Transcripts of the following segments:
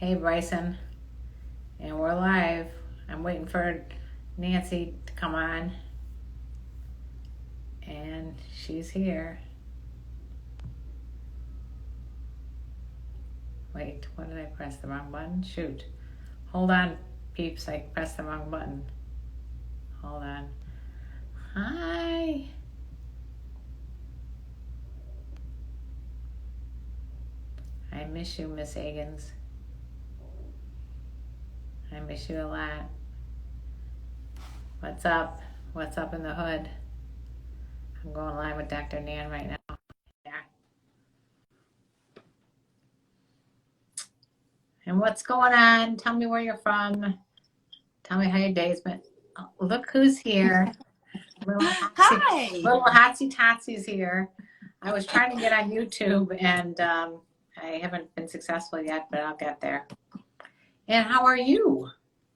Hey, Bryson, and we're live. I'm waiting for Nancy to come on, and she's here. Wait, what did I press? The wrong button? Shoot. Hold on, peeps. I pressed the wrong button. Hold on. Hi. I miss you, Miss Agans. I miss you a lot. What's up? What's up in the hood? I'm going live with Dr. Nan right now. Yeah. And what's going on? Tell me where you're from. Tell me how your day's been. Oh, look who's here. Hi. Little Hotsy Totsy's here. I was trying to get on YouTube and I haven't been successful yet, but I'll get there. And how are you?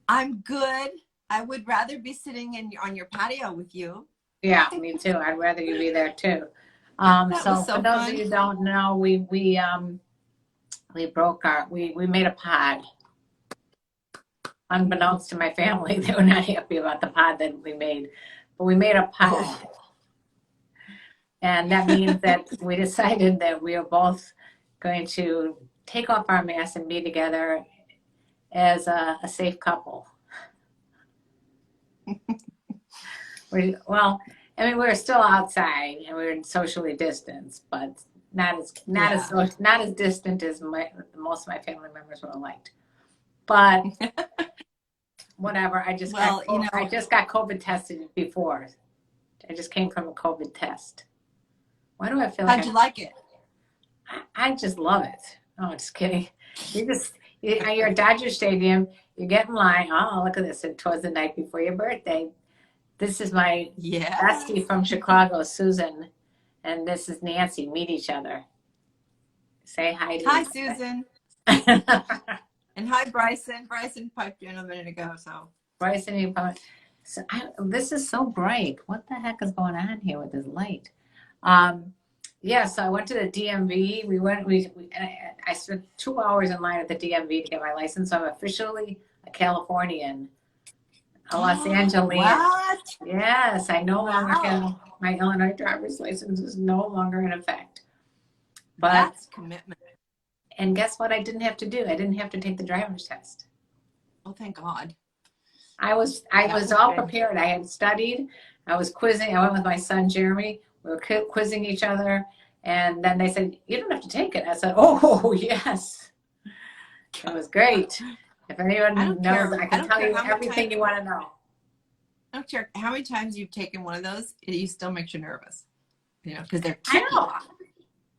I'm good. I would rather be sitting on your patio with you. Yeah, me too. I'd rather you be there too. So for those of you who don't know, we made a pod. Unbeknownst to my family, they were not happy about the pod that we made, but we made a pod. Oh. And that means that we decided that we are both going to take off our masks and be together as a safe couple. We're still outside and we're socially distanced, but not as distant as most of my family members would have liked. But whatever. I just got COVID tested before. I just came from a COVID test. Why do I feel How'd you like it? I just love it. Oh, just kidding. You're at Dodger Stadium. You get in line. Oh, look at this. It was the night before your birthday. This is my bestie from Chicago, Susan, and this is Nancy. Meet each other. Say hi to Hi, Susan. And hi, Bryson. Bryson piped in a minute ago. So Bryson, this is so bright. What the heck is going on here with this light? So I went to the DMV. I spent 2 hours in line at the DMV to get my license. So I'm officially a Californian, a Los Angelean. What? Yes, I no longer have my Illinois driver's license is no longer in effect. But that's commitment. And guess what? I didn't have to do. I didn't have to take the driver's test. Oh, thank God. I was all prepared. I had studied. I was quizzing. I went with my son Jeremy. We were quizzing each other, and then they said, "You don't have to take it." I said, "Oh, yes." It was great. If anyone knows, I can tell you everything you want to know. I don't care how many times you've taken one of those, it still makes you nervous. Because they're tricky. I know.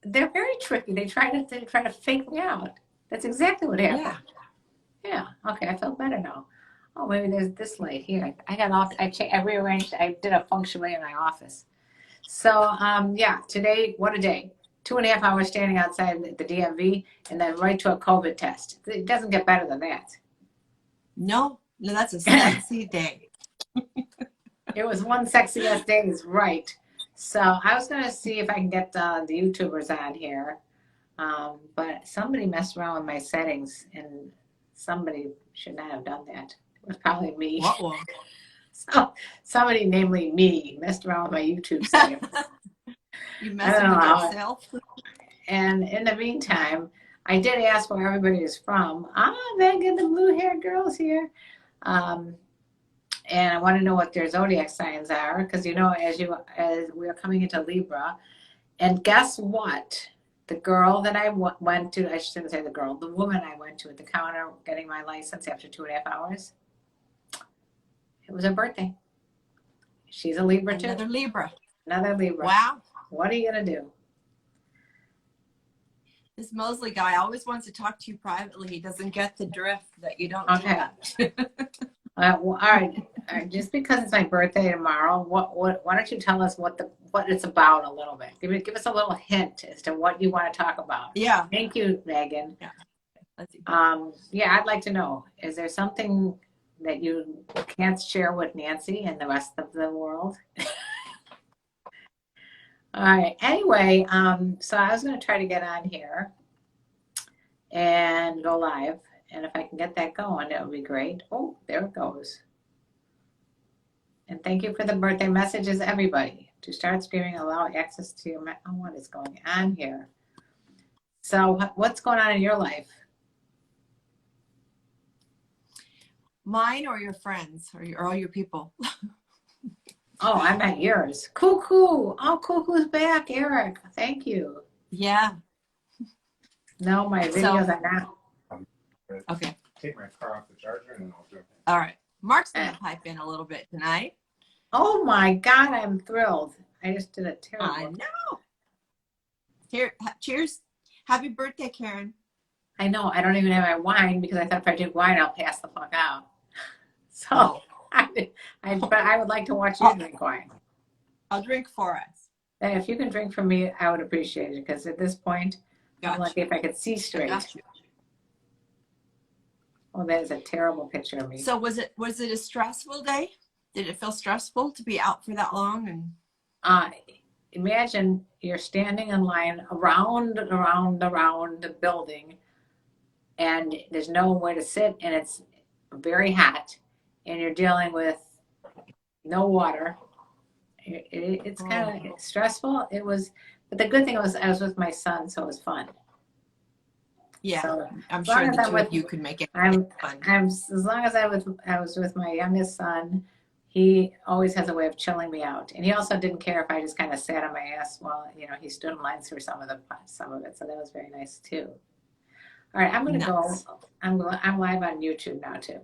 They're very tricky. They try to fake me out. That's exactly what happened. Yeah. Okay, I feel better now. Oh, maybe there's this light here. I got off. I rearranged. I did a feng shui in my office. So today, what a day. 2.5 hours standing outside the DMV and then right to a COVID test. It doesn't get better than that. No, that's a sexy day. It was one sexiest day, is right. So I was going to see if I can get the YouTubers on here. But somebody messed around with my settings and somebody should not have done that. It was probably me. So somebody, namely me, messed around with my YouTube settings. You messed with yourself? And in the meantime, I did ask where everybody is from. Megan, the blue-haired girl's here. And I want to know what their zodiac signs are, because as we are coming into Libra. And guess what? The girl that I went to, I shouldn't say the girl, the woman I went to at the counter getting my license after 2.5 hours, it was her birthday. She's a Libra too. Another Libra. Wow. What are you going to do? This Mosley guy always wants to talk to you privately. He doesn't get the drift that you don't get. All right. Just because it's my birthday tomorrow, why don't you tell us what it's about a little bit? Give us a little hint as to what you want to talk about. Yeah. Thank you, Megan. Yeah. I'd like to know. Is there something that you can't share with Nancy and the rest of the world? All right. Anyway, so I was going to try to get on here and go live. And if I can get that going, that would be great. Oh, there it goes. And thank you for the birthday messages, everybody. To start streaming, allow access to your, oh, what is going on here? So what's going on in your life? Mine or your friends or all your people? Oh, I meant yours. Cuckoo. Oh, Cuckoo's back, Eric. Thank you. Yeah. No, my videos are not. Okay. Take my car off the charger and then I'll do it. All right. Mark's going to pipe in a little bit tonight. Oh my God, I'm thrilled. I just did a terrible. I know. Here, cheers. Happy birthday, Karen. I know. I don't even have my wine because I thought if I drink wine, I'll pass the fuck out. So, but I would like to watch you drink wine. I'll drink for us. And if you can drink for me, I would appreciate it because at this point, Gotcha. I'm lucky if I could see straight. Gotcha. Oh, that is a terrible picture of me. So was it a stressful day? Did it feel stressful to be out for that long? And imagine you're standing in line around the building, and there's nowhere to sit, and it's very hot, and you're dealing with no water. It's kind of stressful. It was, but the good thing was I was with my son, so it was fun. Yeah, so, I'm sure the two of you could make it fun. As long as I was with my youngest son, he always has a way of chilling me out, and he also didn't care if I just kind of sat on my ass while he stood in line through some of it. So that was very nice too. All right, I'm gonna go. I'm live on YouTube now too.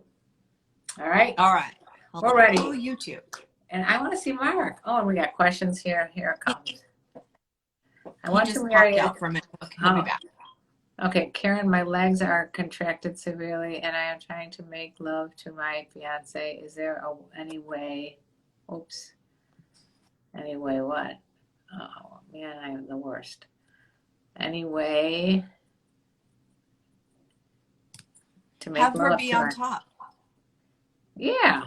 All right. All right. We're ready. Oh, YouTube. And I want to see Mark. Oh, and we got questions here. Here it comes. I want to marry out for a minute. Okay, I'll be back. Okay, Karen, my legs are contracted severely, and I am trying to make love to my fiance. Is there any way? Oops. Any way what? Oh man, I am the worst. Any way to make Have love her be to on her? top. Yeah.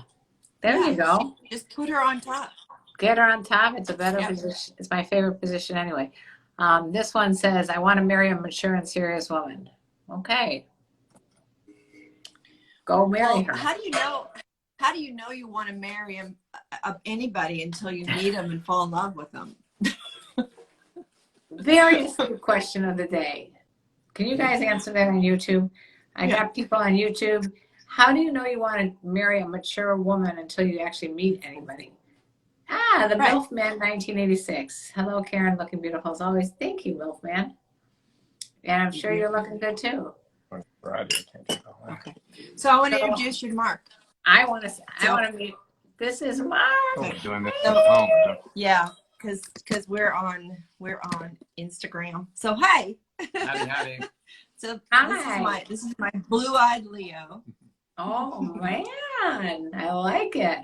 There you go. Just put her on top. Get her on top. It's a better position. It's my favorite position anyway. This one says, I want to marry a mature and serious woman. Okay. Go marry her. How do you know you want to marry anybody until you meet them and fall in love with them? Very astute question of the day. Can you guys answer that on YouTube? I got people on YouTube. How do you know you want to marry a mature woman until you actually meet anybody? The MILF Man 1986. Hello, Karen, looking beautiful as always. Thank you, MILF Man. And I'm sure you're looking good too. Okay. So I want to introduce you to Mark. I want to meet. This is Mark. Oh, doing this on the phone. Yeah, because we're on Instagram. So hi. Howdy. So Hi. this is my blue-eyed Leo. Oh man, I like it.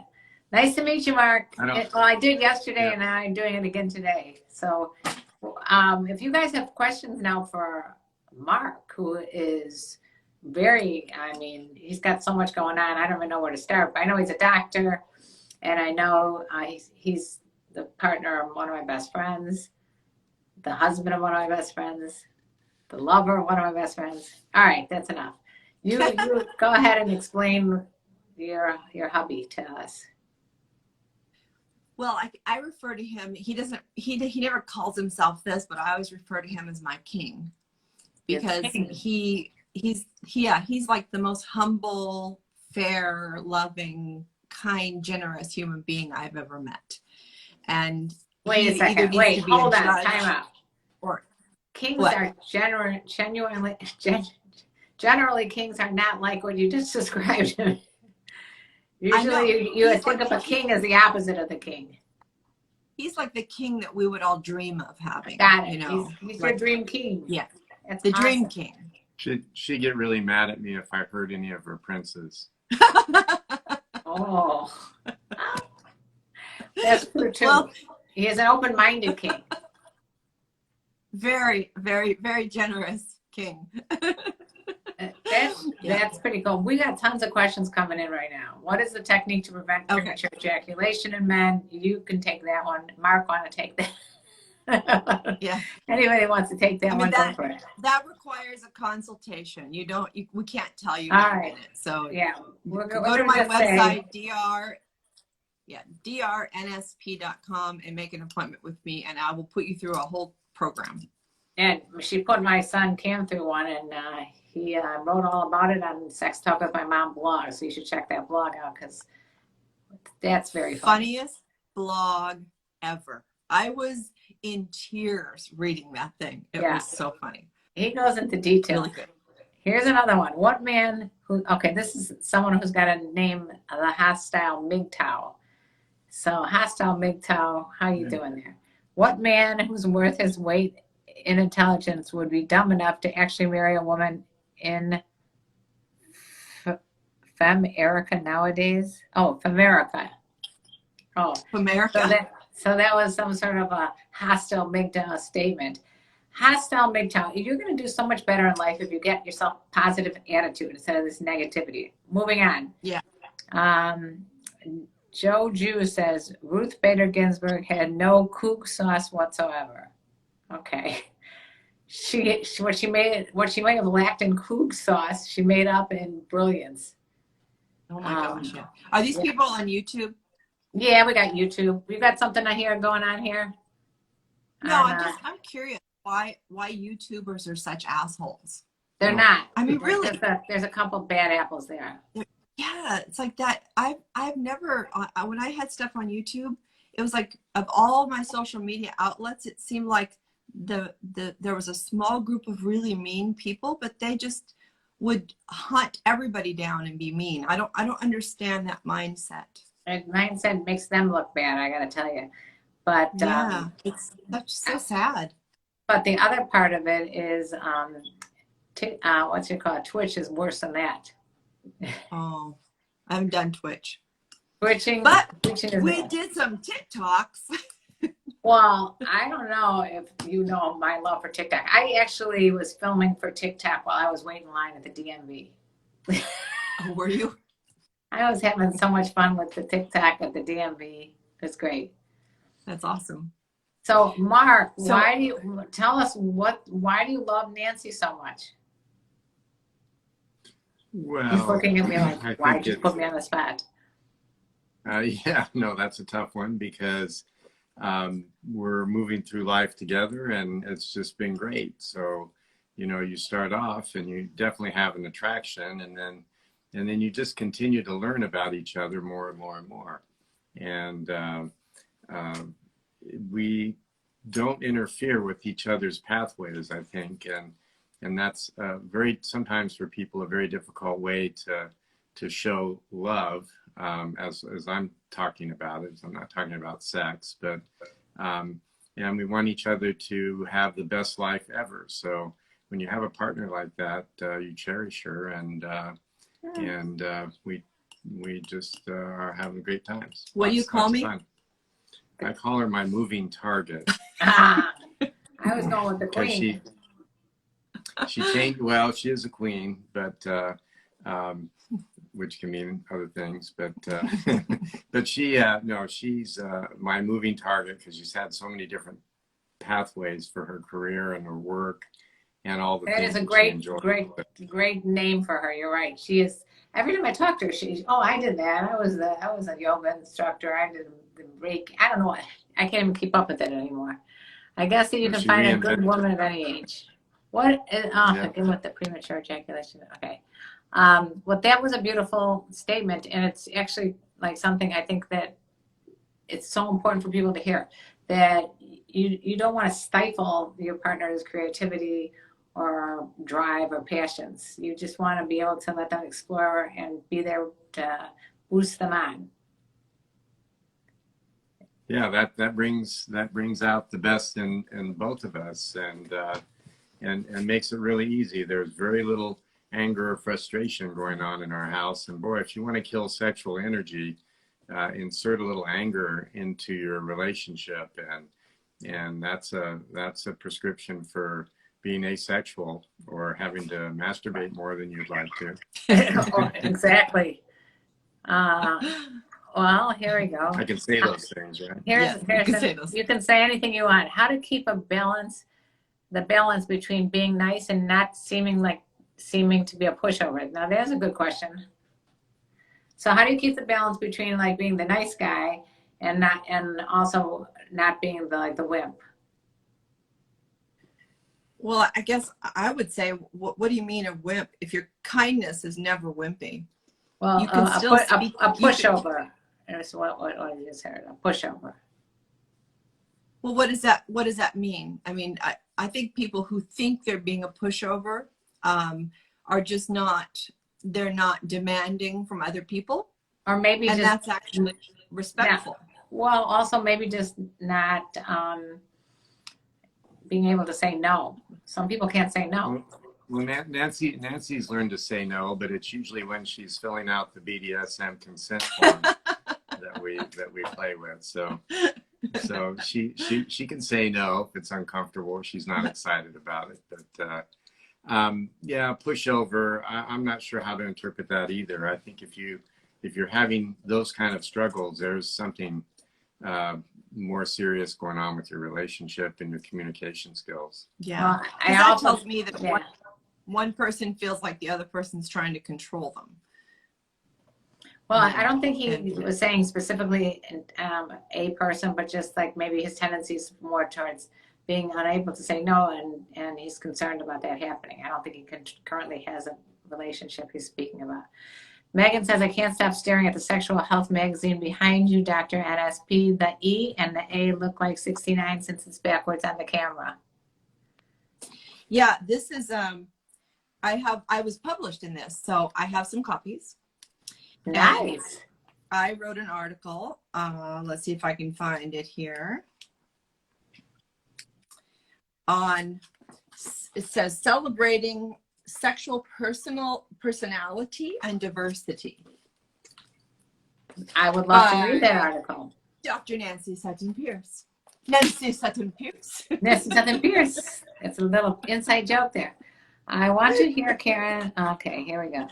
Nice to meet you, Mark. I did yesterday, and now I'm doing it again today. So, if you guys have questions now for Mark, who is he's got so much going on. I don't even know where to start. But I know he's a doctor, and I know he's the partner of one of my best friends, the husband of one of my best friends, the lover of one of my best friends. All right, that's enough. You go ahead and explain your hubby to us. Well, I refer to him. He never calls himself this, but I always refer to him as my king, because he's like the most humble, fair, loving, kind, generous human being I've ever met. And wait a second. Wait, hold on. Time out. Or kings are generally kings are not like what you just described. Usually you would think of a king as the opposite of the king. He's like the king that we would all dream of having. Got it. He's your dream king. Yeah. That's the awesome. Dream king. She'd get really mad at me if I heard any of her princes. Oh. That's true too. Well, he is an open-minded king. Very, very, very generous king. That's pretty cool. We got tons of questions coming in right now. What is the technique to prevent premature ejaculation in men? You can take that one. Mark, want to take that? Yeah. Anybody wants to take that I mean, one, go for it. that requires a consultation. We can't tell you All in a right. minute. So Yeah, go to gonna my just say, website, drnsp.com, and make an appointment with me, and I will put you through a whole program. and she put my son Cam through one, and he wrote all about it on Sex Talk with My Mom blog. So you should check that blog out because that's very funny. Funniest blog ever. I was in tears reading that thing. It was so funny. He goes into detail. Really good. Here's another one. What man who, okay, this is someone who's got a name, the Hostile MGTOW. So Hostile MGTOW, how you doing there? What man who's worth his weight in intelligence would be dumb enough to actually marry a woman in Femerica nowadays? Oh, Femerica. Oh, America. So that was some sort of a hostile MGTOW statement. Hostile MGTOW, you're going to do so much better in life if you get yourself a positive attitude instead of this negativity. Moving on. Yeah. Joe Jew says Ruth Bader Ginsburg had no kook sauce whatsoever. Okay. What she may have lacked in kook sauce, she made up in brilliance. Oh my gosh. Yeah. Are these people on YouTube? Yeah, we got YouTube. We've got something here going on here. No, I'm curious why YouTubers are such assholes. They're not. I mean, really. There's a couple bad apples there. Yeah, it's like that. I've never, when I had stuff on YouTube, it was like, of all my social media outlets, it seemed like there was a small group of really mean people, but they just would hunt everybody down and be mean. I don't understand that mindset. And mindset makes them look bad, I gotta tell you. But yeah, that's so sad. But the other part of it is, Twitch is worse than that. Oh, I haven't done Twitch. Twitching is we did some TikToks. Well, I don't know if you know my love for TikTok. I actually was filming for TikTok while I was waiting in line at the DMV. Oh, were you? I was having so much fun with the TikTok at the DMV. It's great. That's awesome. So, Mark, why do you love Nancy so much? Well, he's looking at me like, why did you put me on the spot? Yeah, no, that's a tough one because we're moving through life together and it's just been great. So, you start off and you definitely have an attraction and then you just continue to learn about each other more and more and more. And we don't interfere with each other's pathways, I think. And that's sometimes for people, a very difficult way to show love, as I'm talking about it. I'm not talking about sex, but and we want each other to have the best life ever. So when you have a partner like that, you cherish her, and we just are having great times. What do you call me? Fun. I call her my moving target. I was going with the queen. She changed. Well, she is a queen, but which can mean other things. But but she's my moving target because she's had so many different pathways for her career and her work and all the things. That is a great name for her. You're right. She is. Every time I talk to her, I did that. I was a yoga instructor. I did the Reiki. I don't know. I can't even keep up with it anymore. I guess that you can find a good woman of any age. Again with the premature ejaculation. Okay. Well, that was a beautiful statement, and it's actually like something I think that it's so important for people to hear, that you don't want to stifle your partner's creativity or drive or passions. You just want to be able to let them explore and be there to boost them on. Yeah, that brings out the best in both of us, and makes it really easy. There's very little anger or frustration going on in our house. And boy, if you want to kill sexual energy, insert a little anger into your relationship, and that's a prescription for being asexual or having to masturbate more than you'd like to. Exactly. Well, here we go. I can say those things, right? Here's you can say those. you can say anything you want. How to keep the balance between being nice and not seeming to be a pushover. Now, there's a good question. So, how do you keep the balance between like being the nice guy and also not being the wimp? Well, I guess I would say, what do you mean a wimp? If your kindness is never wimpy. Well, you can still speak, a pushover. That's what you just heard. A pushover. Well, what does that mean? I mean, I think people who think they're being a pushover are just they're not demanding from other people. Or maybe and just, that's actually respectful. Yeah. Well, also maybe just not being able to say no. Some people can't say no. Well, Nancy's learned to say no, but it's usually when she's filling out the BDSM consent form that we play with. So she can say no if it's uncomfortable. She's not excited about it. But yeah, pushover. I'm not sure how to interpret that either. I think if you're having those kind of struggles, there's something more serious going on with your relationship and your communication skills. Yeah, that tells me that one person feels like the other person's trying to control them. Well, I don't think he was saying specifically a person, but just like maybe his tendencies more towards being unable to say no, and he's concerned about that happening. I don't think he currently has a relationship he's speaking about. Megan says, I can't stop staring at the Sexual Health magazine behind you, Dr. NSP. The E and the A look like 69 since it's backwards on the camera. Yeah, this is, I was published in this, so I have some copies. Nice. I wrote an article. Let's see if I can find it here. It says celebrating sexual personality and diversity. I would love to read that article. Dr. Nancy Sutton Pierce. Nancy Sutton Pierce. Nancy Sutton Pierce. It's a little inside joke there. I want to hear Karen. Okay, here we go.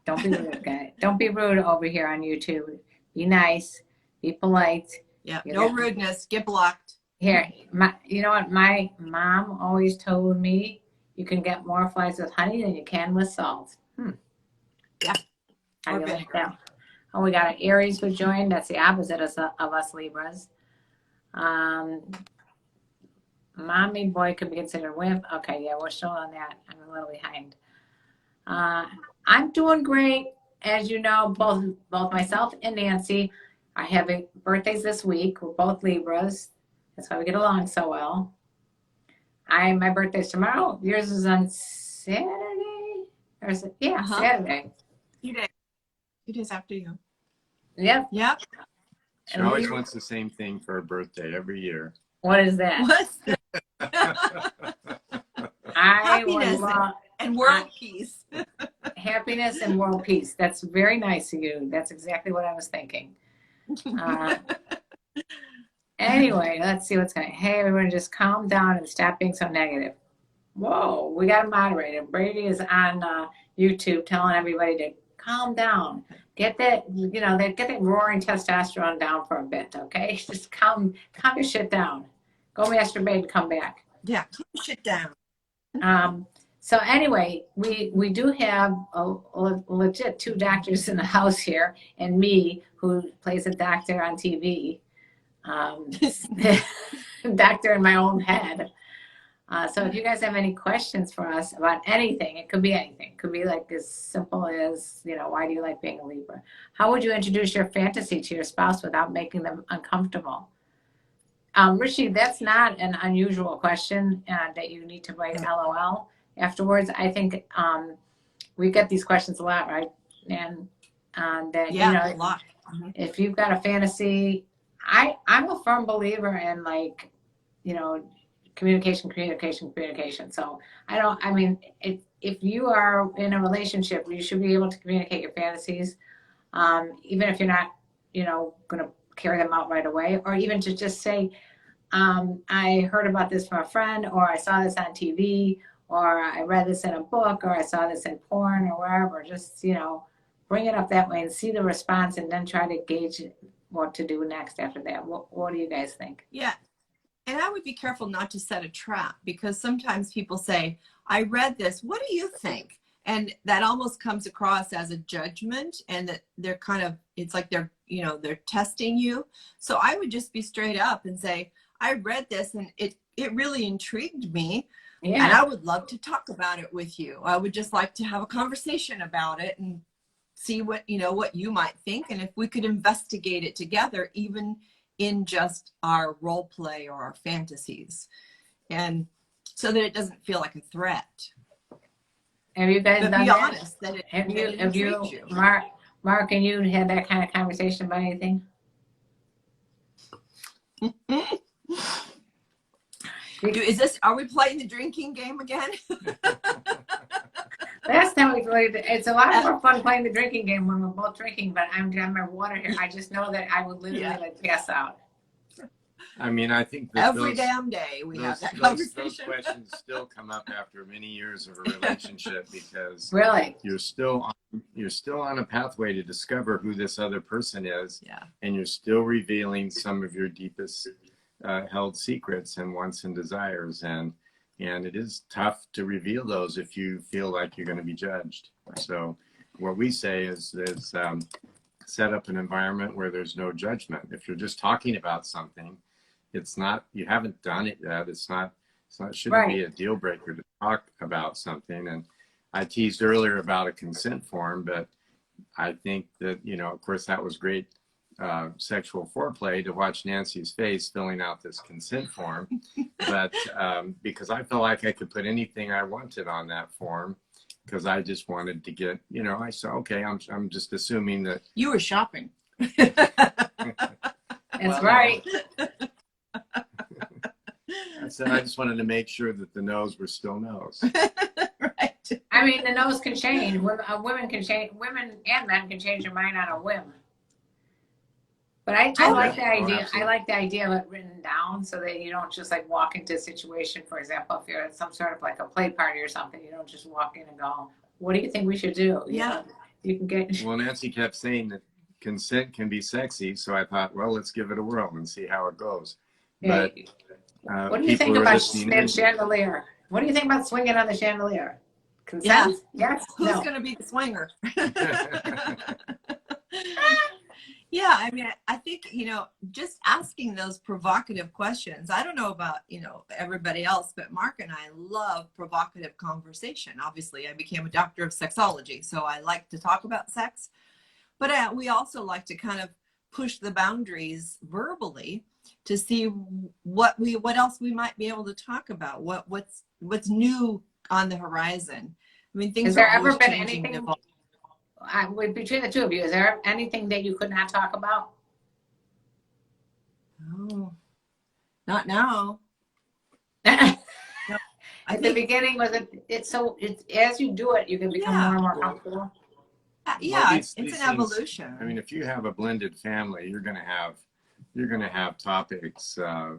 Don't be rude, guys. Don't be rude over here on YouTube. Be nice. Be polite. Yeah, no rudeness. Get blocked. Here, you know what? My mom always told me you can get more flies with honey than you can with salt. Yeah. I like that. Oh, we got an Aries who joined. That's the opposite of us Libras. Mommy boy could be considered wimp. Okay, yeah, we're still on that. I'm a little behind. I'm doing great. As you know, both myself and Nancy are having birthdays this week. We're both Libras. That's why we get along so well. My birthday's tomorrow. Yours is on Saturday? Or is it? Yeah, Saturday. 2 days after you. Yep. Yep. She always wants the same thing for her birthday every year. What is that? What's that? Happiness and world peace. Happiness and world peace. That's very nice of you. That's exactly what I was thinking. Anyway, let's see what's going on. Hey, everyone, just calm down and stop being so negative. Whoa, we got a moderator. Brady is on YouTube telling everybody to calm down. Get that, get that roaring testosterone down for a bit, okay? Just calm your shit down. Go masturbate and come back. Yeah, calm your shit down. So anyway, we do have a legit 2 doctors in the house here, and me, who plays a doctor on TV. Doctor in my own head. So if you guys have any questions for us about anything, it could be anything. It could be like as simple as, why do you like being a Libra? How would you introduce your fantasy to your spouse without making them uncomfortable? Richie, that's not an unusual question that you need to write LOL afterwards. I think we get these questions a lot, right? And that, a lot. If you've got a fantasy, I'm a firm believer in communication. So if you are in a relationship, you should be able to communicate your fantasies, even if you're not, going to carry them out right away, or even to just say, I heard about this from a friend, or I saw this on TV, or I read this in a book, or I saw this in porn or wherever. Just, bring it up that way and see the response, and then try to gauge what to do next after that. What do you guys think? Yeah. And I would be careful not to set a trap, because sometimes people say, I read this, what do you think? And that almost comes across as a judgment, and that they're kind of, it's like they're, you know, they're testing you. So I would just be straight up and say, I read this and it really intrigued me. Yeah. And I would love to talk about it with you. I would just like to have a conversation about it and see what, you know, what you might think. And if we could investigate it together, even in just our role play or our fantasies, and so that it doesn't feel like a threat. Have you guys done be that? Honest that it, have you, Mark, and you had that kind of conversation about anything? Are we playing the drinking game again? Last time we played, it's a lot more fun playing the drinking game when we're both drinking, but I'm down my water here. I just know that I would literally like pass out. I mean, I think that every damn day we have that conversation. Those questions still come up after many years of a relationship, because really you're still on a pathway to discover who this other person is, and you're still revealing some of your deepest held secrets and wants and desires, and it is tough to reveal those if you feel like you're going to be judged. So what we say is set up an environment where there's no judgment. If you're just talking about something, it's not, you haven't done it yet. Shouldn't be a deal breaker to talk about something. And I teased earlier about a consent form, but I think that, you know, of course that was great sexual foreplay to watch Nancy's face filling out this consent form. But because I felt like I could put anything I wanted on that form, because I just wanted to get, you know, I said, okay, I'm just assuming that you were shopping. That's right. I said I just wanted to make sure that the no's were still no's. Right. I mean, the no's can change. Women can change. Women and men can change their mind on a whim. But I like the idea. I like the idea of it written down, so that you don't just like walk into a situation. For example, if you're at some sort of like a play party or something, you don't just walk in and go, "What do you think we should do?" You know, you can get. Well, Nancy kept saying that consent can be sexy, so I thought, well, let's give it a whirl and see how it goes. But what do you think about chandelier? What do you think about swinging on the chandelier? Consent? Yes. Who's going to be the swinger? Yeah, I mean, I think, you know, just asking those provocative questions. I don't know about, you know, everybody else, but Mark and I love provocative conversation. Obviously, I became a doctor of sexology, so I like to talk about sex. But we also like to kind of push the boundaries verbally to see what else we might be able to talk about. What's new on the horizon. I mean, things are always changing and evolving. Between the two of you, is there anything that you could not talk about? Oh, not now. At the beginning, was it's as you do it, you can become more and more comfortable. Yeah, it's an evolution. I mean, if you have a blended family, you're going to have topics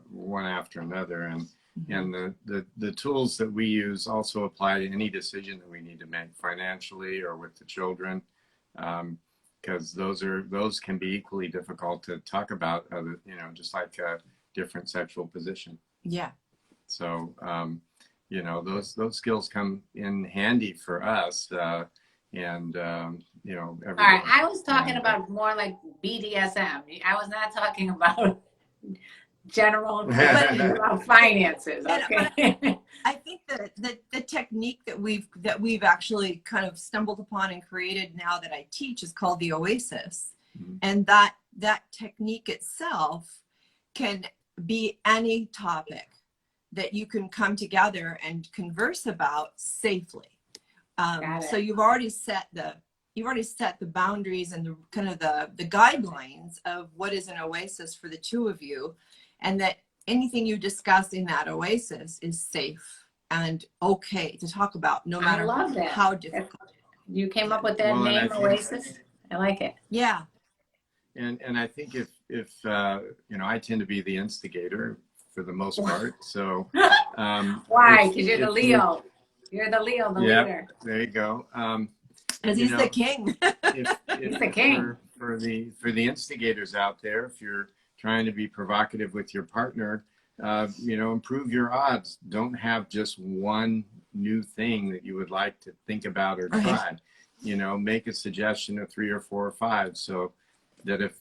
one after another, and the tools that we use also apply to any decision that we need to make financially or with the children, because those can be equally difficult to talk about, you know, just like a different sexual position. Yeah. So you know, those skills come in handy for us, and you know. All right, I was talking about more like BDSM. I was not talking about general about finances. Okay. I think that the technique that we've actually kind of stumbled upon and created now that I teach is called the Oasis. Mm-hmm. And that technique itself can be any topic that you can come together and converse about safely. So you've already set the boundaries and the kind of the guidelines of what is an oasis for the two of you, and that anything you discuss in that oasis is safe and okay to talk about, no matter how difficult. You came up with that name, Oasis? I like it. Yeah. And I think if you know, I tend to be the instigator for the most part. So why? Because you're the Leo. You're the Leo, the leader. There you go. Because he's the king. He's the king. For the instigators out there, if you're trying to be provocative with your partner, improve your odds. Don't have just one new thing that you would like to think about or try. Make a suggestion of 3 or 4 or 5, so that if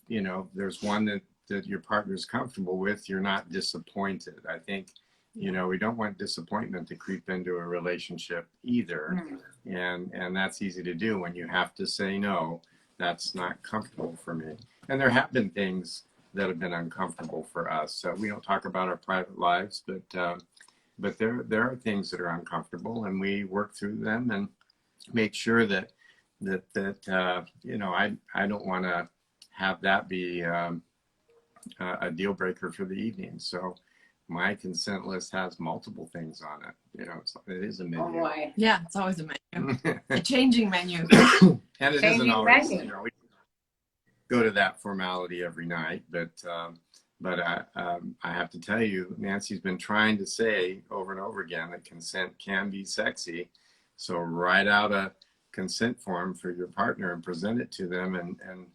there's one that your partner's comfortable with, you're not disappointed. I think we don't want disappointment to creep into a relationship either. And that's easy to do when you have to say no. That's not comfortable for me. And there have been things that have been uncomfortable for us. So we don't talk about our private lives, but there are things that are uncomfortable, and we work through them and make sure that I don't want to have that be a deal breaker for the evening. So my consent list has multiple things on it. It is a menu. Oh boy. Yeah, it's always a menu. A changing menu. And it isn't always, we go to that formality every night, but I have to tell you, Nancy's been trying to say over and over again that consent can be sexy. So write out a consent form for your partner and present it to them, and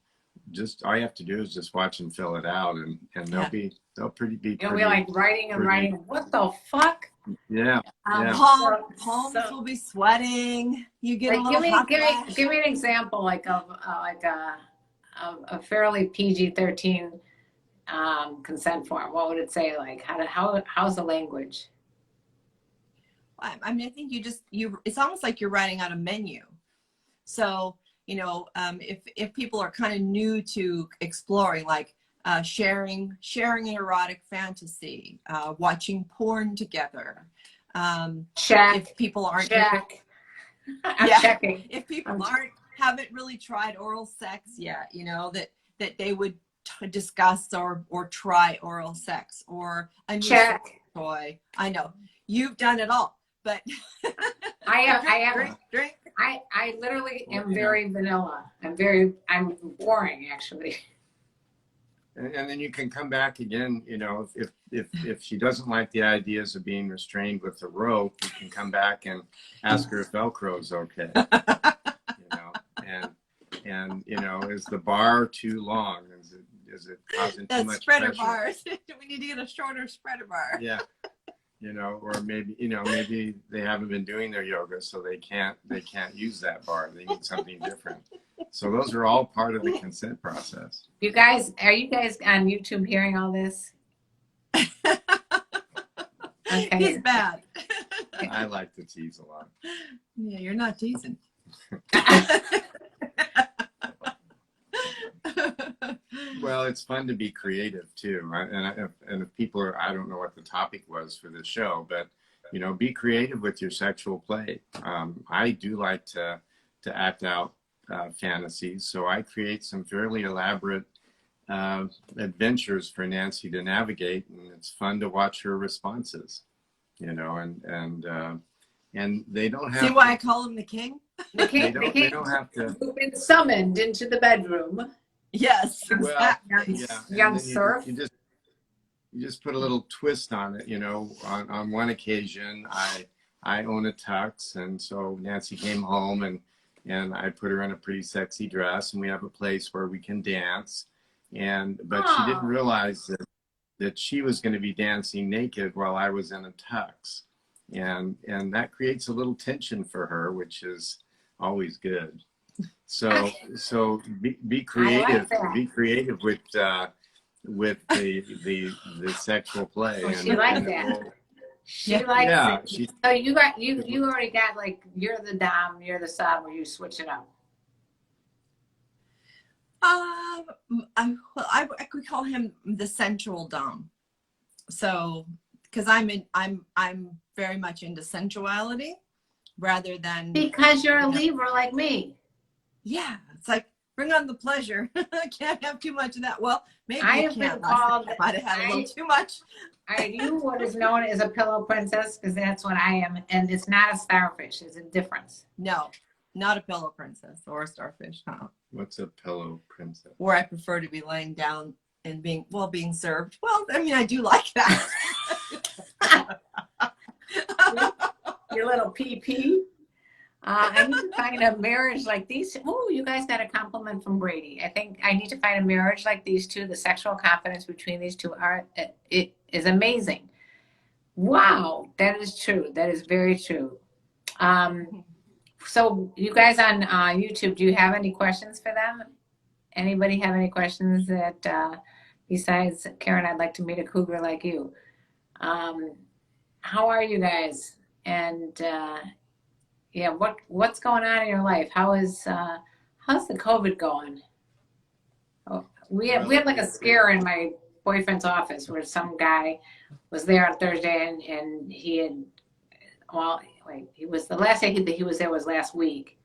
just all you have to do is just watch them fill it out, and they'll pretty be You'll be like writing and writing. What the fuck? Yeah. Palms will be sweating. You get like, a little give me an example, like of a fairly PG-13 consent form. What would it say? Like how's the language? I mean, I think it's almost like you're writing out a menu. So, if people are kind of new to exploring, like sharing an erotic fantasy, watching porn together. Check. If people aren't I'm checking. If people haven't really tried oral sex yet, that they would discuss or try oral sex or a new sex toy. I know you've done it all, but I have drink. I literally am very vanilla. I'm boring, actually. And then you can come back again, if she doesn't like the ideas of being restrained with the rope, you can come back and ask her if Velcro is okay. And is the bar too long? Is it causing too much spreader pressure? bars. We need to get a shorter spreader bar. Yeah. Or maybe they haven't been doing their yoga, so they can't use that bar. They need something different. So those are all part of the consent process. Are you guys on YouTube hearing all this? Okay. He's bad. I like to tease a lot. Yeah, you're not teasing. Well, it's fun to be creative too, and if people are, I don't know what the topic was for this show, but be creative with your sexual play. I do like to act out fantasies, so I create some fairly elaborate adventures for Nancy to navigate, and it's fun to watch her responses. And they don't have. See why I call him the king? The king. They don't have to. You've been summoned into the bedroom. Yes. Well, young surf. You just put a little twist on it. On one occasion, I own a tux, and so Nancy came home, and I put her in a pretty sexy dress, and we have a place where we can dance. But she didn't realize that she was going to be dancing naked while I was in a tux, and that creates a little tension for her, which is always good. So be creative. Be creative with the sexual play. Oh, she liked that. She likes it. So you already got, like, you're the dom, you're the sub, or you switch it up. I could call him the sensual dom. So, because I'm very much into sensuality rather than because you're a Libra like me. Yeah, it's like bring on the pleasure. I can't have too much of that. Well, maybe I I have can't. been called. I might have had a little too much. Are you what is known as a pillow princess? Because that's what I am, and it's not a starfish. There's a difference. No, not a pillow princess or a starfish. Huh? What's a pillow princess? Where I prefer to be laying down and being served. Well, I mean, I do like that. Your little PP. I need to find a marriage like these. Oh, you guys got a compliment from Brady. I think I need to find a marriage like these two. The sexual confidence between these two it is amazing. Wow, that is true. That is very true. So you guys on YouTube, do you have any questions for them? Anybody have any questions that besides Karen, I'd like to meet a cougar like you. How are you guys? And yeah, what's going on in your life? How's the COVID going? Oh, we had like a scare in my boyfriend's office where some guy was there on Thursday and he had, well, wait, he was the last day he was there was last week,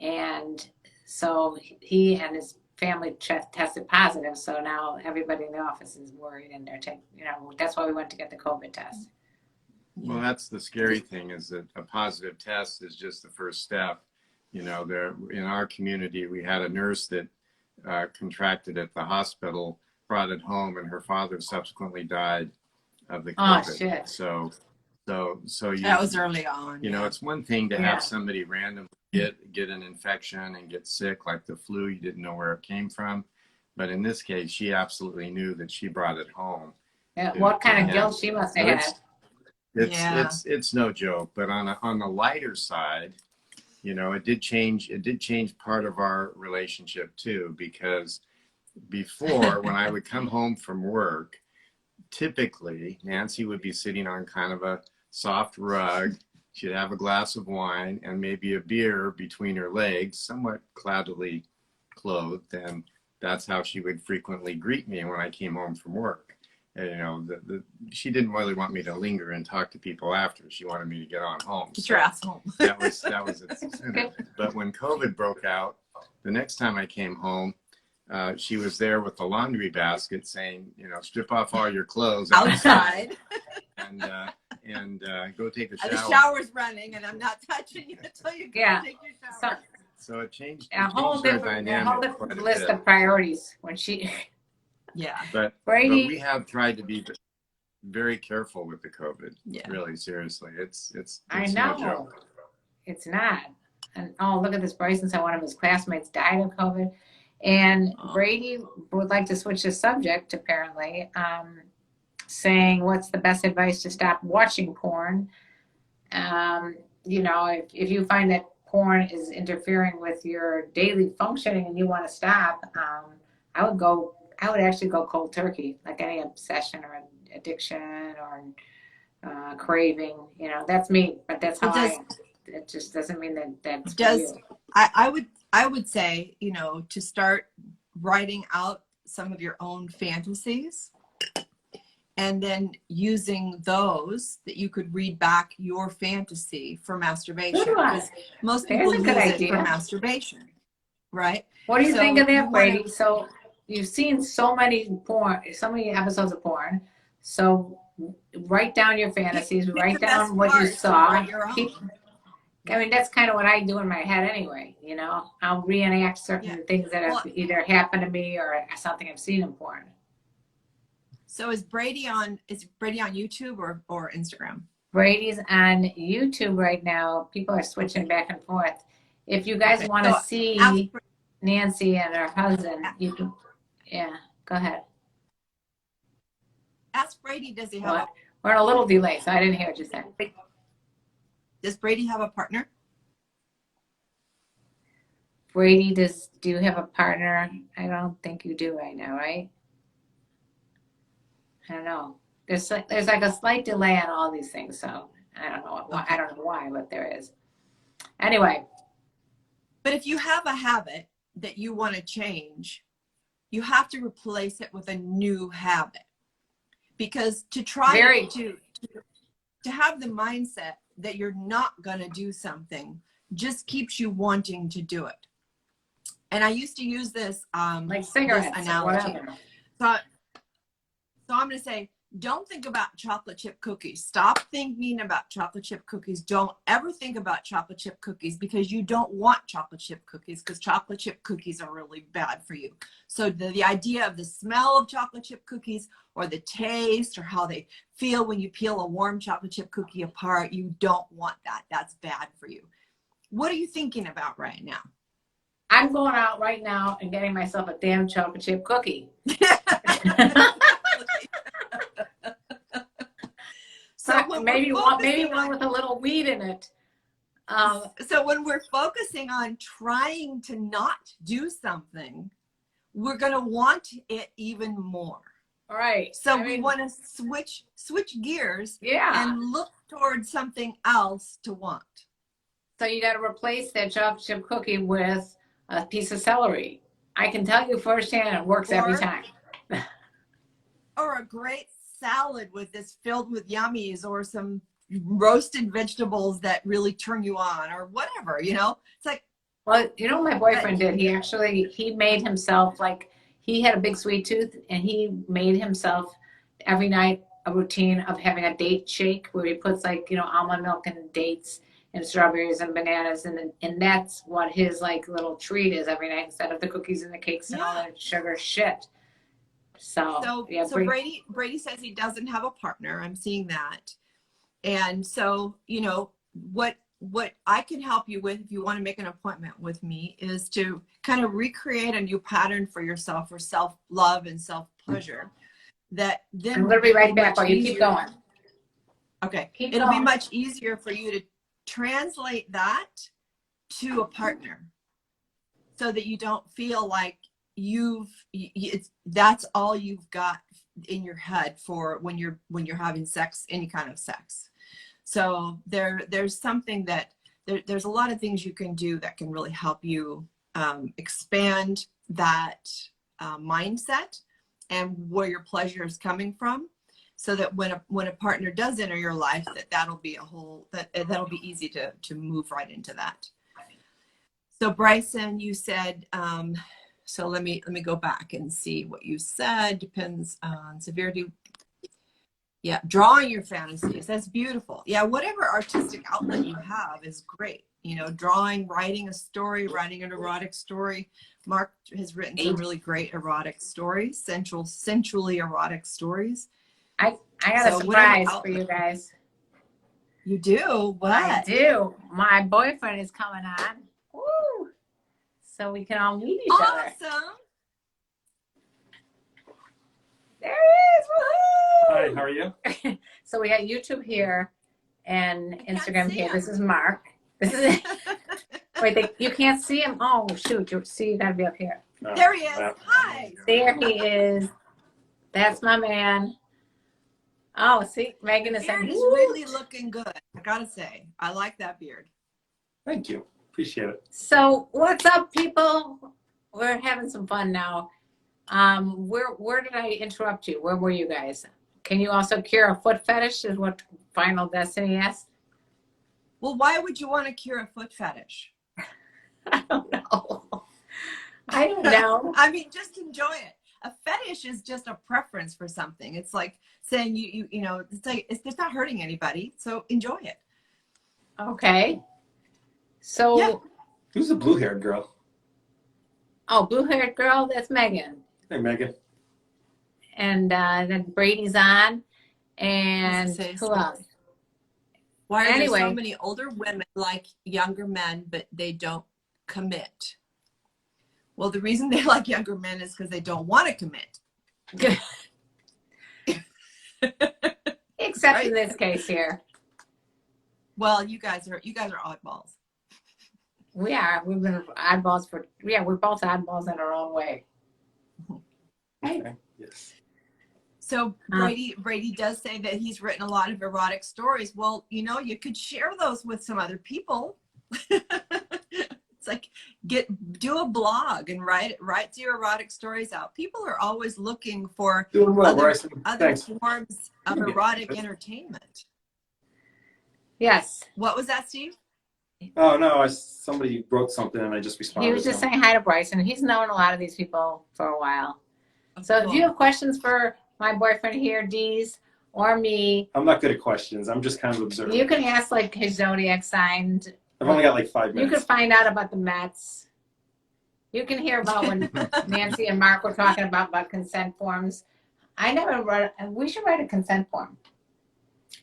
and so he and his family tested positive. So now everybody in the office is worried, and they're taking, that's why we went to get the COVID test. Well, that's the scary thing, is that a positive test is just the first step. There in our community, we had a nurse that contracted at the hospital, brought it home, and her father subsequently died of the COVID. Oh, shit. So that was early on. It's one thing to have somebody randomly get an infection and get sick, like the flu. You didn't know where it came from, but in this case, she absolutely knew that she brought it home. Yeah, what kind of guilt she must have had. It's no joke. But on the lighter side, it did change part of our relationship too, because before, when I would come home from work, typically Nancy would be sitting on kind of a soft rug. She'd have a glass of wine and maybe a beer between her legs, somewhat cloudily clothed, and that's how she would frequently greet me when I came home from work. And, she didn't really want me to linger and talk to people after. She wanted me to get on home. Get your ass home. that was it. But when COVID broke out, the next time I came home, she was there with the laundry basket saying, strip off all your clothes outside and go take a shower. The shower's running and I'm not touching you until you go take your shower. So it changed a whole different list of priorities when she. Yeah. But we have tried to be very careful with the COVID. Yeah. Really, seriously. It's I know. No joke. It's not. And look at this. Bryson said one of his classmates died of COVID. And Brady would like to switch the subject, apparently, saying, what's the best advice to stop watching porn? If you find that porn is interfering with your daily functioning and you want to stop, I would actually go cold turkey, like any obsession or addiction or craving. That's me, but that's how it just doesn't mean that that's for you. I would say, to start writing out some of your own fantasies and then using those that you could read back your fantasy for masturbation. Because most people use it for masturbation, right? What do you think of that, Brady? So you've seen so many episodes of porn. So write down your fantasies, write down what you saw. That's kind of what I do in my head anyway, I'll reenact certain things that have either happened to me or something I've seen in porn. So is Brady on YouTube or Instagram? Brady's on YouTube right now. People are switching back and forth. If you guys want to see Nancy and her husband, you can, go ahead. Ask Brady, does he have we're in a little delay, so I didn't hear what you said. Does Brady have a partner? Brady, do you have a partner? I don't think you do right now, right? I don't know. There's like a slight delay on all these things, so I don't know. I don't know why, but there is. Anyway. But if you have a habit that you want to change, you have to replace it with a new habit. Because to try to have the mindset that you're not going to do something just keeps you wanting to do it. And I used to use this like cigarettes, this analogy. So I'm going to say, don't think about chocolate chip cookies. Stop thinking about chocolate chip cookies. Don't ever think about chocolate chip cookies, because you don't want chocolate chip cookies, because chocolate chip cookies are really bad for you. So the idea of the smell of chocolate chip cookies, or the taste, or how they feel when you peel a warm chocolate chip cookie apart, you don't want that. That's bad for you. What are you thinking about right now? I'm going out right now and getting myself a damn chocolate chip cookie. So maybe one with a little weed in it. So when we're focusing on trying to not do something, we're going to want it even more. Right. So we want to switch gears, yeah, and look towards something else to want. So you got to replace that chocolate chip cookie with a piece of celery. I can tell you firsthand, it works every time. Or a great salad with this filled with yummies, or some roasted vegetables that really turn you on, or whatever, you know. It's like, well, you know what my boyfriend did? He made himself, like, he had a big sweet tooth, and he made himself every night a routine of having a date shake where he puts, like, you know, almond milk and dates and strawberries and bananas, and that's what his, like, little treat is every night, instead of the cookies and the cakes and all that sugar shit. So Brady says he doesn't have a partner. I'm seeing that. And so, you know, what I can help you with, if you want to make an appointment with me, is to kind of recreate a new pattern for yourself, for self-love and self-pleasure. That then I'm going to be right back while you keep going. Okay. It'll be much easier for you to translate that to a partner, so that you don't feel like that's all you've got in your head for when you're having sex, any kind of sex. So there's something that there's a lot of things you can do that can really help you expand that mindset and where your pleasure is coming from, so that when a partner does enter your life, that'll be that'll be easy to move right into that. So Bryson, you said, so let me go back and see what you said. Depends on severity. Yeah, drawing your fantasies. That's beautiful. Yeah, whatever artistic outlet you have is great. You know, drawing, writing a story, writing an erotic story. Mark has written some really great erotic stories, sensually erotic stories. I got a surprise for you guys. You do? What? I do. My boyfriend is coming on. Woo! So we can all meet each other. Awesome. There he is. Woohoo! Hi, how are you? So we got YouTube here and Instagram here. him. This is Mark. This is wait, you can't see him? Oh shoot, you gotta be up here. No, There he is. no. Hi. There he is. That's my man. Oh, see, Megan is saying Beard is really looking good. I gotta say, I like that beard. Thank you. Appreciate it. So what's up, people? We're having some fun now. Where did I interrupt you? Where were you guys? Can you also cure a foot fetish? Is what Final Destiny asked. Well, why would you want to cure a foot fetish? I don't know. I don't know. I mean, just enjoy it. A fetish is just a preference for something. It's like saying you know, it's like it's not hurting anybody, so enjoy it. Okay. So Yeah. Who's the blue-haired girl? Oh, blue-haired girl, that's Megan. Hey, Megan. And then Brady's on. And who else? Why are there so Anyway. many older women like younger men, but they don't commit? Well, the reason they like younger men is because they don't want to commit. Except Right. in this case here. Well, you guys are oddballs. We are. We've been oddballs we're both oddballs in our own way. Okay. Yes. So Brady does say that he's written a lot of erotic stories. Well, you know, you could share those with some other people. It's like do a blog and write your erotic stories out. People are always looking for Doing well, other Thanks. forms of erotic entertainment. Yes. What was that, Steve? Oh no, somebody wrote something and I just responded. He was just saying hi to Bryson. He's known a lot of these people for a while. So Cool. if you have questions for my boyfriend here, Dee's, or me, I'm not good at questions. I'm just kind of observing. you can ask like his zodiac sign. I've only got like 5 You minutes. can find out about the Mets. You can hear about when Nancy and Mark were talking about consent forms. I never wrote. We should write a consent form.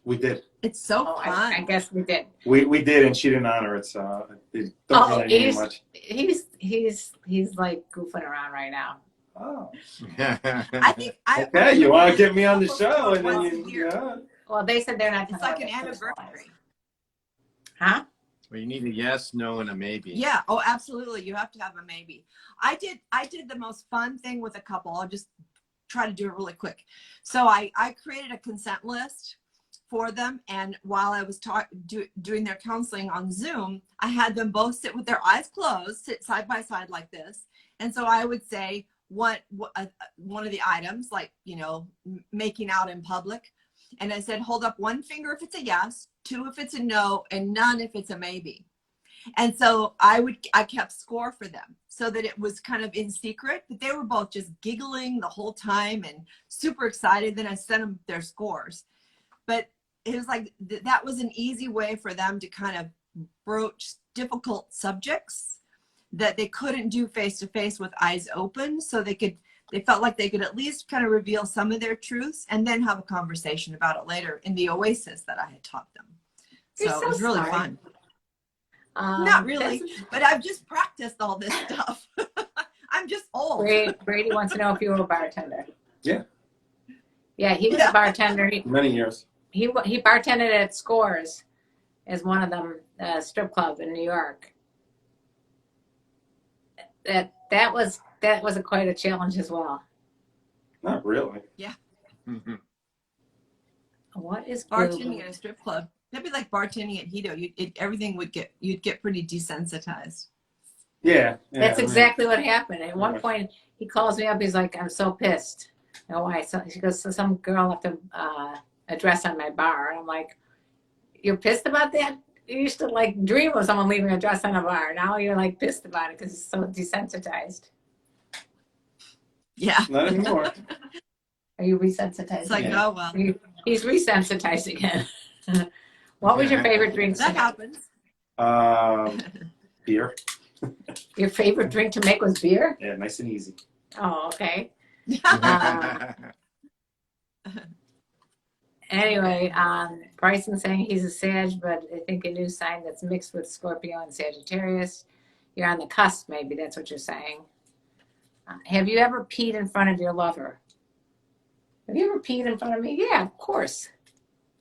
We did. It's so Oh, fun. I guess we did. We did, and she didn't honor it, so it don't really mean much. He's like goofing around right now. Oh. I think Okay, you want to get me on the show, and then once a you, year. yeah. Well, they said they're not. It's talking like an about their personal lives. anniversary. Huh? Well, you need a yes, no, and a maybe. Yeah. Oh, absolutely. You have to have a maybe. I did the most fun thing with a couple. I'll just try to do it really quick. So I created a consent list for them, and while I was doing their counseling on Zoom, I had them both sit with their eyes closed, sit side by side like this. And so I would say one of the items, like, you know, making out in public. And I said, hold up one finger if it's a yes, two if it's a no, and none if it's a maybe. And so I kept score for them so that it was kind of in secret, but they were both just giggling the whole time and super excited. Then I sent them their scores. But it was like, that was an easy way for them to kind of broach difficult subjects that they couldn't do face to face with eyes open. So they felt like they could at least kind of reveal some of their truths and then have a conversation about it later in the Oasis that I had taught them. So it was really fun. Not really, but I've just practiced all this stuff. I'm just old. Brady wants to know if you were a bartender. Yeah. Yeah, he was a bartender. Many years. He bartended at Scores as one of them, strip club in New York. That was quite a challenge as well. Not really. Yeah. What is bartending at a strip club? That'd be like bartending at Hito. You'd get pretty desensitized. Yeah. That's exactly what happened. At one point, he calls me up. He's like, "I'm so pissed." You know why? So she goes, "So some girl left a address on my bar." And I'm like, "You're pissed about that? You used to like dream of someone leaving a dress on a bar. Now you're like pissed about it because it's so desensitized." Yeah. Not anymore. Are you resensitized? It's like, oh well. He's resensitized again. What was your favorite drink? That happens. Beer. Your favorite drink to make was beer? Yeah, nice and easy. Oh, okay. Anyway, Bryson saying he's a Sag, but I think a new sign that's mixed with Scorpio and Sagittarius. You're on the cusp, maybe that's what you're saying. Have you ever peed in front of your lover? Have you ever peed in front of me? Yeah, of course.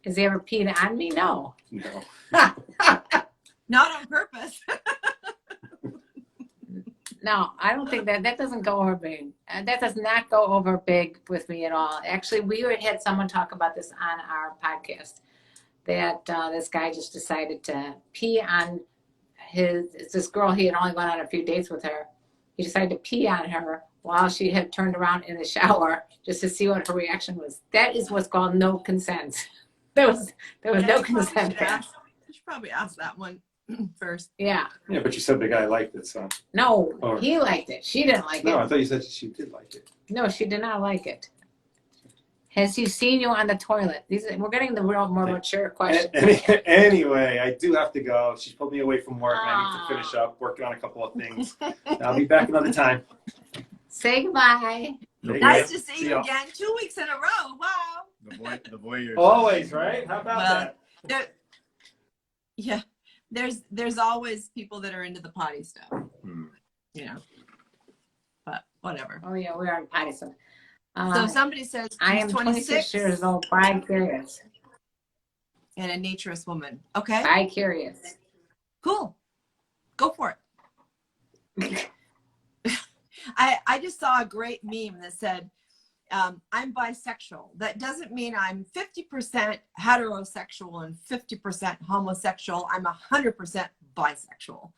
Has he ever peed on me? No. No. Not on purpose. No, I don't think that doesn't go over big. That does not go over big with me at all. Actually, we had someone talk about this on our podcast, that this guy just decided to pee on this girl. He had only gone on a few dates with her. He decided to pee on her while she had turned around in the shower just to see what her reaction was. That is what's called no consent. There was no consent there. You should probably ask that one first. Yeah. Yeah, but you said the guy liked it, so. No, he liked it. She didn't like it. No, I thought you said she did like it. No, she did not like it. Has he seen you on the toilet? We're getting the real more mature questions. Anyway, I do have to go. She pulled me away from work, and I need to finish up working on a couple of things. I'll be back another time. Say goodbye. Nice to see you again. 2 weeks in a row. Wow. The voyeurs. Always, right? How about that? Yeah. There's always people that are into the potty stuff. You know. But whatever. Oh yeah, we're on potty stuff. So somebody says I am 26 years old, bi-curious. And a naturist woman. Okay. Bi-curious. Cool. Go for it. I just saw a great meme that said, I'm bisexual. That doesn't mean I'm 50% heterosexual and 50% homosexual. I'm 100% bisexual.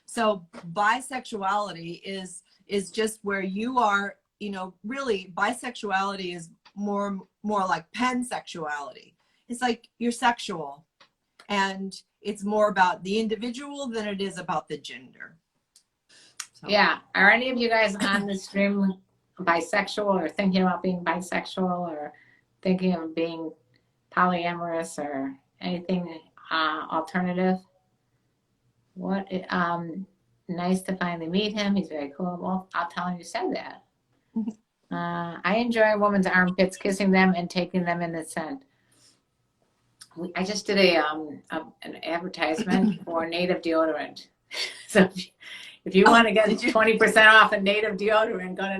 So bisexuality is just where you are, you know, really bisexuality is more like pansexuality. It's like you're sexual and it's more about the individual than it is about the gender. So. Yeah. Are any of you guys on the stream bisexual or thinking about being bisexual or thinking of being polyamorous or anything alternative? What? Nice to finally meet him. He's very cool. Well, I'll tell him you said that. I enjoy a woman's armpits, kissing them and taking them in the scent. I just did an advertisement for native deodorant. So if you want to get 20% off a native deodorant, go to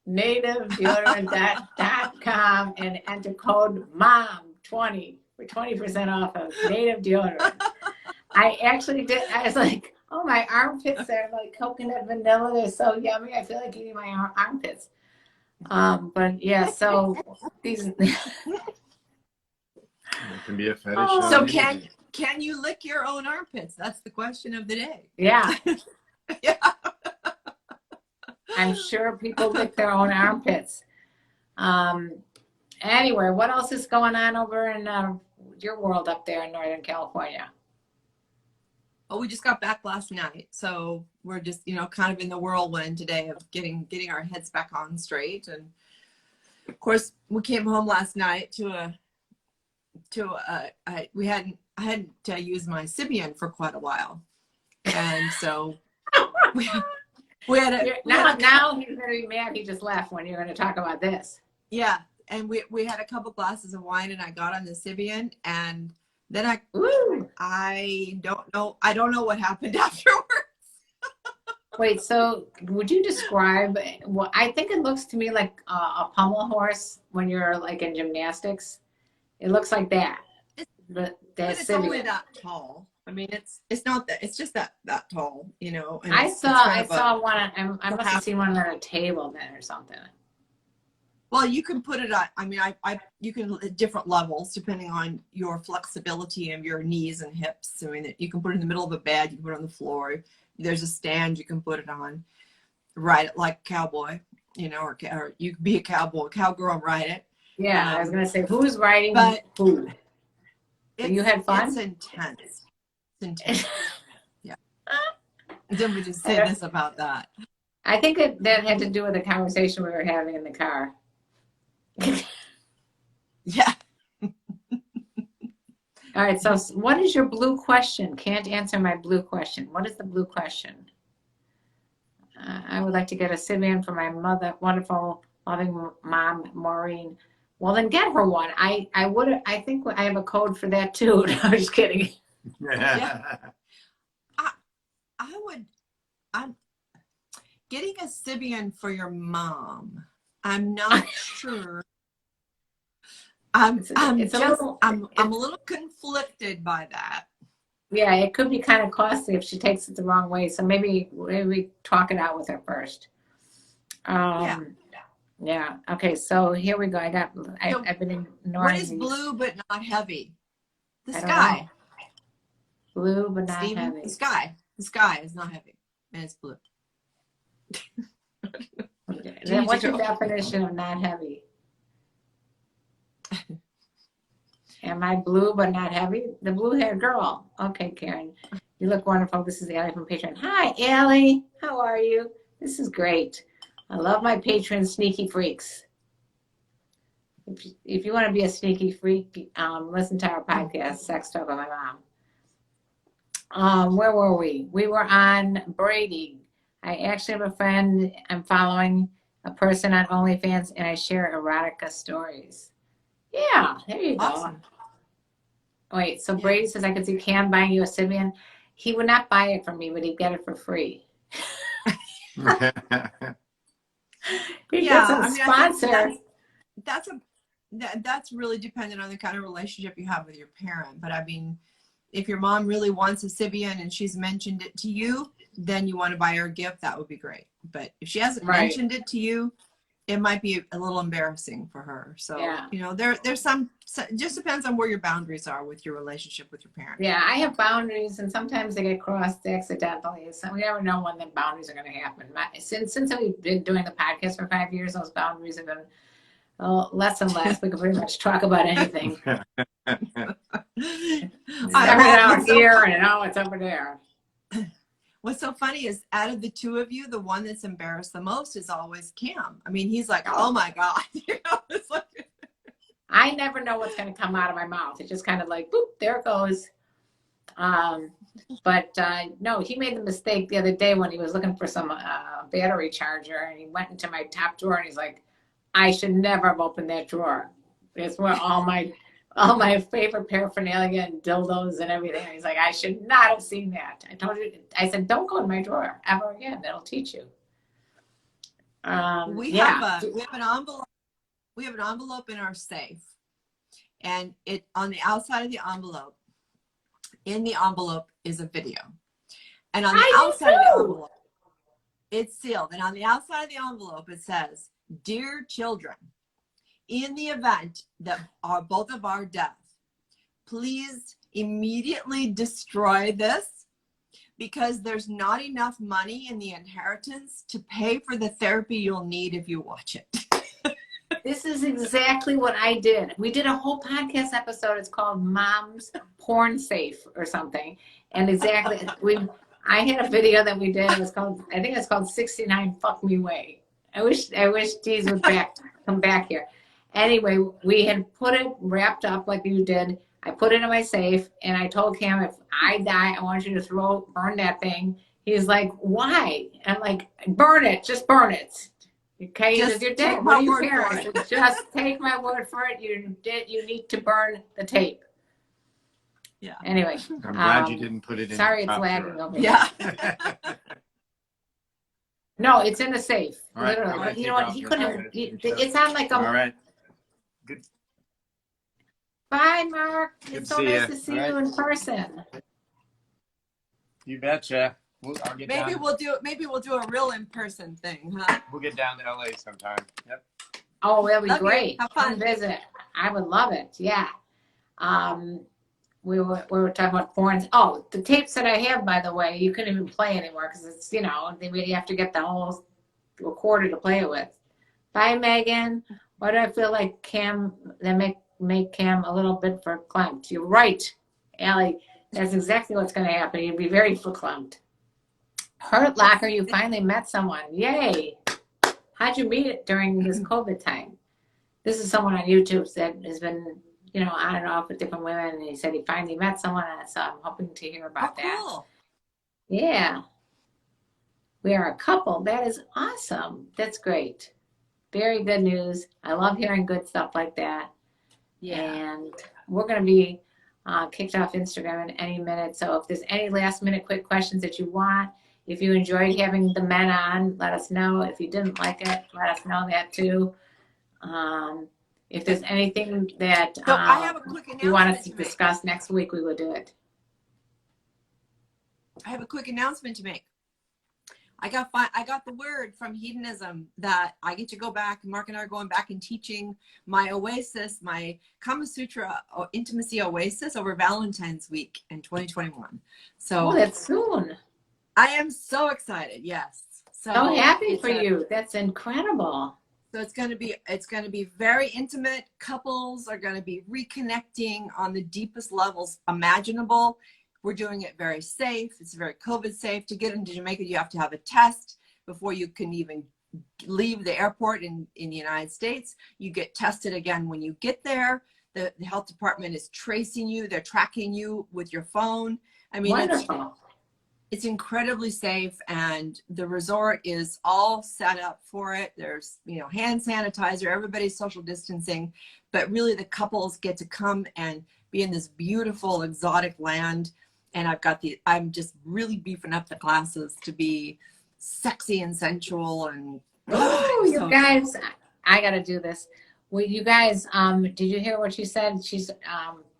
nativedeodorant.com and enter code MOM20 for 20% off of native deodorant. I actually did. I was like, oh, my armpits are like coconut vanilla. They're so yummy. I feel like eating my armpits. But yeah, so these. It can be a fetish. Oh, So can you lick your own armpits? That's the question of the day. Yeah. Yeah. I'm sure people lick their own armpits. Anyway, what else is going on over in your world up there in Northern California? Well, we just got back last night, so we're just, kind of in the whirlwind today of getting our heads back on straight. And of course, we came home last night I hadn't used my Sibian for quite a while, and so we had now he's gonna be mad he just left when you're gonna talk about this. Yeah, and we had a couple glasses of wine, and I got on the Sibian, and then I don't know what happened afterwards. Wait, so would you describe what I think it looks to me like a pommel horse when you're like in gymnastics? It looks like that. But it's only that tall. I mean, it's not that. It's just that tall, And I saw one. I must have seen one on a table then or something. Well, you can put it on. I mean, you can at different levels depending on your flexibility of your knees and hips. I mean, you can put it in the middle of a bed. You can put it on the floor. There's a stand you can put it on. Ride it like a cowboy, or you can be a cowgirl and ride it. Yeah, I was gonna say who's riding who. You had fun. It's intense. Yeah. Then we just say this about that. I think that had to do with the conversation we were having in the car. Yeah. All right. So, what is your blue question? Can't answer my blue question. What is the blue question? I would like to get a Sibian for my mother, wonderful, loving mom, Maureen. Well, then get her one. I think I have a code for that too. No, I'm just kidding. Yeah. I'm getting a Sibian for your mom. I'm not sure. I'm a little conflicted by that. Yeah, it could be kind of costly if she takes it the wrong way. So maybe we talk it out with her first. Yeah. Okay. So here we go. I've been ignoring. What is blue but not heavy? The I don't sky. know. Blue but not Steven, heavy. The sky. The sky is not heavy, and it's blue. Then what's your definition of not heavy? Am I blue but not heavy? The blue-haired girl. Okay, Karen. You look wonderful. This is Allie from Patron. Hi, Allie. How are you? This is great. I love my Patron sneaky freaks. If you want to be a sneaky freak, listen to our podcast, Sex Talk with My Mom. Where were we? We were on Brady. I actually have a friend. I'm following a person on OnlyFans, and I share erotica stories. Yeah, there you go. Awesome. Wait, so Brady says I could see Cam buying you a Sibian. He would not buy it from me, but he'd get it for free. He gets a sponsor. That's really dependent on the kind of relationship you have with your parent. But I mean, if your mom really wants a Sibian and she's mentioned it to you, then you want to buy her a gift, that would be great. But if she hasn't mentioned it to you, it might be a little embarrassing for her. So, there's it just depends on where your boundaries are with your relationship with your parents. Yeah, I have boundaries, and sometimes they get crossed accidentally. So we never know when the boundaries are going to happen. Since we've been doing the podcast for 5 years, those boundaries have been less and less. We can pretty much talk about anything. It's out here, and now it's over there. What's so funny is out of the two of you, the one that's embarrassed the most is always Cam. I mean, he's like, oh my God. It's like... I never know what's going to come out of my mouth. It's just kind of like, boop, there it goes. But no, he made the mistake the other day when he was looking for some battery charger, and he went into my top drawer, and he's like, I should never have opened that drawer. It's where all my all my favorite paraphernalia and dildos and everything. And he's like, I should not have seen that. I told you. I said, don't go in my drawer ever again. That'll teach you. We Yeah. have an envelope. We have an envelope in our safe, and it on the outside of the envelope, in the envelope is a video, and on the outside of the envelope, it's sealed. And on the outside of the envelope, it says, "Dear children, in the event that both of our deaths, please immediately destroy this, because there's not enough money in the inheritance to pay for the therapy you'll need if you watch it." This is exactly what I did. We did a whole podcast episode. It's called Mom's Porn Safe or something. And exactly, I had a video that we did. It was called, I think it's called 69 Fuck Me Way. I wish Deez would come back here. Anyway, we had put it wrapped up like you did. I put it in my safe, and I told Cam, if I die, I want you to burn that thing. He's like, why? I'm like, burn it, just burn it. Okay, Just you're dead. take What my do you word care? for I it. said, just take my word for it. You need to burn the tape. Yeah. Anyway, I'm glad you didn't put it in. sorry, the it's top lagging drawer. over here. Yeah. No, it's in the safe, All right, literally. I'm gonna But you take know what? off He for a couldn't. minute. It's on like All a. right. Good. Bye, Mark. Good It's to so see nice ya. to see All you right. in person. You betcha. I'll get Maybe down. we'll do a real in-person thing, huh? We'll get down to LA sometime. Yep. Oh, that'll be Love you. great. Have fun. Come visit. I would love it. Yeah. We were talking about porn. Oh, the tapes that I have, by the way, you couldn't even play anymore because it's, you have to get the whole recorder to play it with. Bye, Megan. Why do I feel like Cam, they make Cam a little bit verklempt? You're right, Allie. That's exactly what's going to happen. You'd be very verklempt. Hurt Locker, you finally met someone. Yay. How'd you meet it during this COVID time? This is someone on YouTube that has been, on and off with different women, and he said he finally met someone, so I'm hoping to hear about that. Cool. Yeah. We are a couple. That is awesome. That's great. Very good news. I love hearing good stuff like that. Yeah. And we're going to be kicked off Instagram in any minute. So if there's any last minute quick questions that you want, if you enjoyed having the men on, let us know. If you didn't like it, let us know that too. If there's anything that So I have a quick you want us announcement to to make. discuss next week, we will do it. I have a quick announcement to make. I got the word from Hedonism that I get to go back. Mark and I are going back and teaching my Oasis, my Kama Sutra intimacy Oasis over Valentine's week in 2021. So that's soon. I am so excited. Yes. So happy for you. That's incredible. So it's going to be very intimate. Couples are going to be reconnecting on the deepest levels imaginable. We're doing it very safe. It's very COVID safe. To get into Jamaica, you have to have a test before you can even leave the airport in the United States. You get tested again when you get there. The health department is tracing you. They're tracking you with your phone. I mean, wonderful. It's incredibly safe, and the resort is all set up for it. There's, hand sanitizer, everybody's social distancing, but really the couples get to come and be in this beautiful exotic land. And I'm just really beefing up the classes to be sexy and sensual and you guys, I got to do this. Well, you guys, did you hear what she said? She's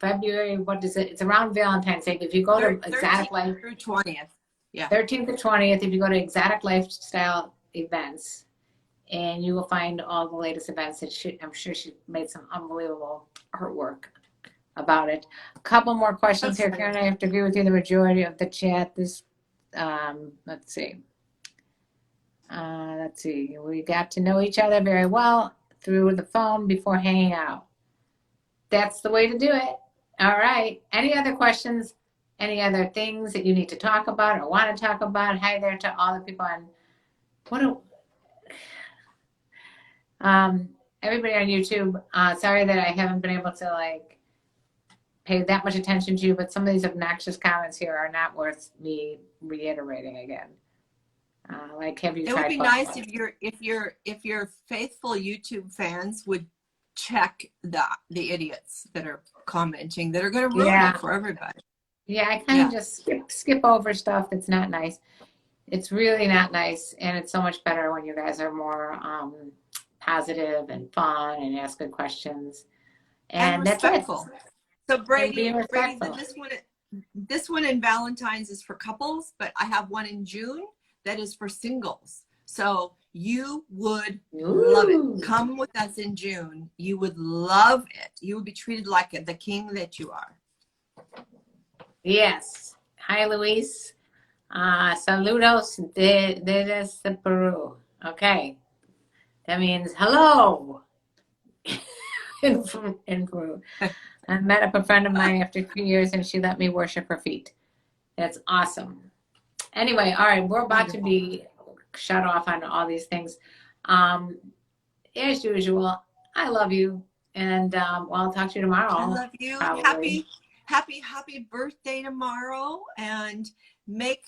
February, what is it? It's around Valentine's Day. If you go to Exotic Life through 20th. Yeah. 13th to 20th, if you go to Exotic Lifestyle Events, and you will find all the latest events. I'm sure she made some unbelievable artwork about it. A couple more questions here, Karen. I have to agree with you. The majority of the chat. Let's see. We got to know each other very well through the phone before hanging out. That's the way to do it. All right. Any other questions? Any other things that you need to talk about or want to talk about? Hi there to all the people on everybody on YouTube. Sorry that I haven't been able to pay that much attention to you, but some of these obnoxious comments here are not worth me reiterating again. Have you tried? It would be nice if your faithful YouTube fans would check the idiots that are commenting that are going to ruin Yeah. it for everybody. Yeah, I kind of just skip over stuff that's not nice. It's really not nice, and it's so much better when you guys are more positive and fun and ask good questions. And that's respectful. it. So Brady, respectful. this one in Valentine's is for couples, but I have one in June that is for singles. So you would love it. Come with us in June. You would love it. You would be treated like the king that you are. Yes. Hi, Luis. Saludos desde Peru. Okay. That means hello in Peru. I met up a friend of mine after 3 years, and she let me worship her feet. That's awesome. Anyway, all right, we're about to be shut off on all these things. As usual, I love you, and well, I'll talk to you tomorrow. I love you. Probably. Happy birthday tomorrow, and make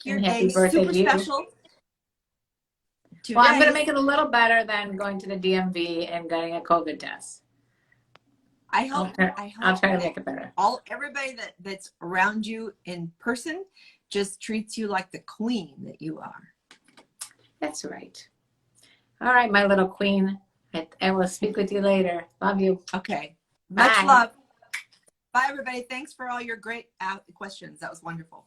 your And day happy birthday super to you. special. Well, I'm going to make it a little better than going to the DMV and getting a COVID test. I'll try to make it better. Everybody that's around you in person just treats you like the queen that you are. That's right. All right, my little queen. I will speak with you later. Love you. Okay. Bye. Much love. Bye, everybody. Thanks for all your great questions. That was wonderful.